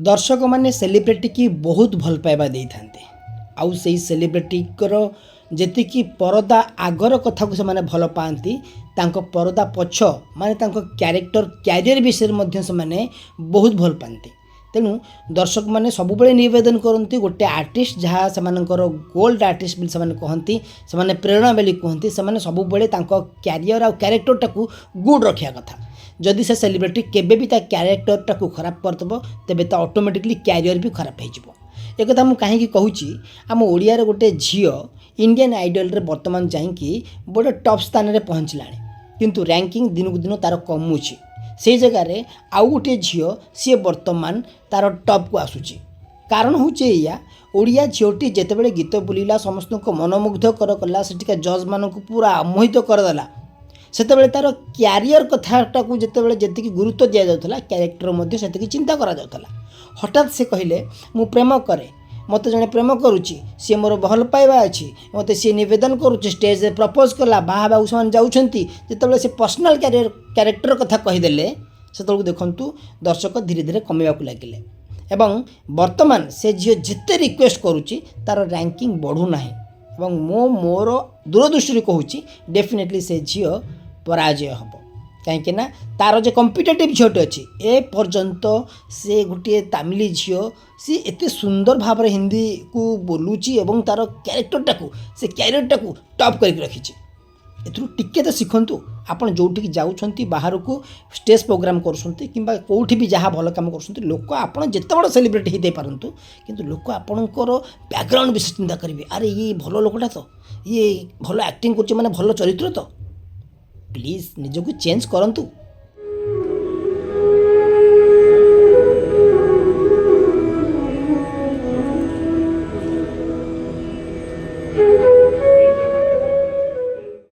दर्शक मैंने सेलिब्रिटी की बहुत भल पाइबा दे था आउ से सेलिब्रिटी जी परदा आगर कथा को से भल पाती परदा पछ माने क्यारेक्टर क्यारियर विषय से बहुत भल पाती। तेणु दर्शक मैंने सब नवेदन करती गोटे आर्टिस्ट जहाँ से गोल्ड आर्टिस्ट भी से कहती से प्रेरणा बोली कहती से सब क्यारियर आ क्यारेक्टर टाक गुड रखा कथा। जदि से सेलिब्रिटी केबे भी क्यारेक्टर टाक खराब करदेव तेबे तो ऑटोमेटिकली क्यारियर भी खराब हो। एक कथा मुझे कहीं कहूँ आम ओडिया गोटे झील इंडियन आइडल रे वर्तमान जाइकी बड़े टॉप स्थान में पहुँचला किंतु रैंकिंग दिन को दिन तार कमुची से जगार आउ गोटे झील सी वर्तमान तार टॉप को आसूची। कारण हूँ या ओडिया झीलटी जितेबाला गीत बोलिला समस्त को मनमुग्ध कला से जज मान पूरा मोहित करदेला सेतेबेले तार क्यारियर कथाटा को जितेबाला जी गुरुत्व दि जाता क्यारेक्टर से चिंता करा जाता। हठात से कहले मु प्रेम करे मत जड़े प्रेम करुच्ची सी मोर भल पाइबा अच्छी मत सी नवेदन करुच्ची स्टेज रे प्रपोज कला बाहा बाबू से जाऊँगी जितेबाला से पर्सनाल क्यारेक्टर कथा कहीदेले से देखु दर्शक धीरे धीरे कमिबाक लगिले एवं वर्तमान से झील जिते रिक्वेस्ट करुच्ची तार रैंकिंग बढ़ुना एवं मोर दूरदृष्टि कहूँ डेफिनेटली से झील पराजय हम कहीं तार जो कम्पिटेटिव झीलटे अच्छी ए पर्यंत से गोटे तामिली झील सी एत सुंदर भाव हिंदी को बोलूची एवं तार क्यारेक्टरटा को से क्यारियरटा को टॉप करके रखी टिके तो शिखु आपड़ जो जाऊँच बाहर को स्टेज प्रोग्राम करुँच कि कौटी भी जहाँ भल कम कर लोक आप जिते बड़ा सेलिब्रिटी हो पारतु किंतु लोक आपणकर बैकग्राउंड विषय चिंता करेंगे अरे ये भल लोकटा तो ये भल एक्टिंग कर भल चरित्र तो प्लीज निजक चेंज करंतु।